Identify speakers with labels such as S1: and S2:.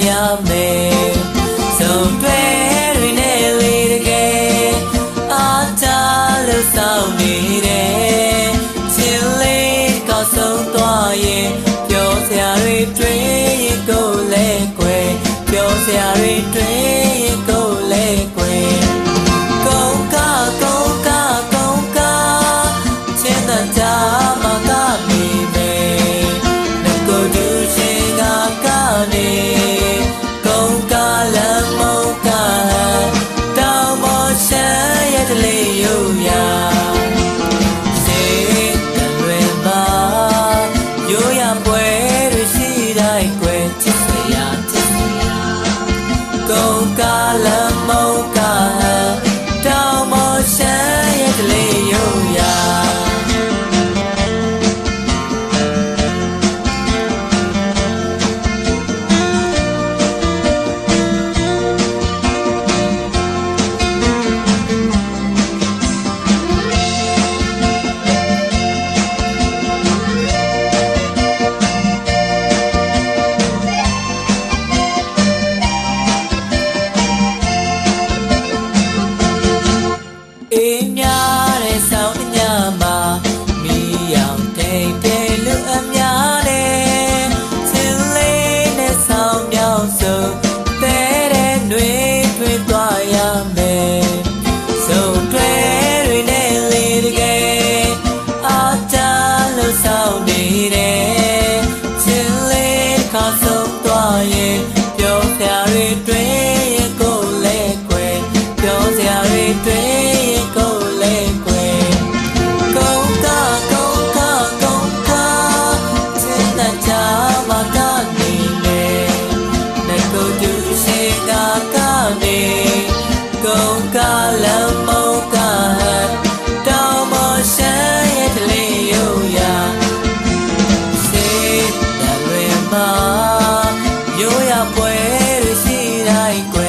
S1: ရမယ်ဆုံးတွေ့တွေနဲ့လေတကယ်အားထားလို့ဆောင်နေတယ်ချစ်လေးကောက်ဆုံးသွားရင်ပြောစရာတွေတွေ့ရင်ကိုယ်လဲကွယ်ပြောစရာတွေတွေ့ရင်ကိုယ်လဲကွယ်ကုန်ကားချင်းတကြမှာကနေမယ်ငကိုတူရှင်ကနေကုန်ကားလမ်းမောကတောင်ပေါ်ရှမ်းရဲ့တလေးရုံရာစေတလွယ်ပါရိုးရပွဲတွေရှိတိုင်းကွယ်ချစ်စရာကုန်ကားလမ်းမောကတောင်ပေါ်ရှမ်းရဲ့တလေးရုံရာအေးများတဲ့ဆောင်းညမှာမီးရောင်တိတ်တဲလူအများနဲ့စင်လေးနဲ့ဆောင်းမြောင်းစုံတဲတဲ့နှွေးထွေးသွားရမယ်စုံတွဲတွေနဲ့လေတကယ်အားထားလို့ဆောင်နေတယ်စင်လေးခါဆုံးသွားရင်ပြောစရာတွေတွေ့ရင်ကိုယ်လဲကွယ်ပြောစရာတွေတွေ့ကုန်ကားလမ်းမောကတောင်ပေါ်ရှမ်းရဲ့တလေးရုံရာစေတလွယ်မှာရိုးရပွဲတွေရှိတိုင်းကွယ်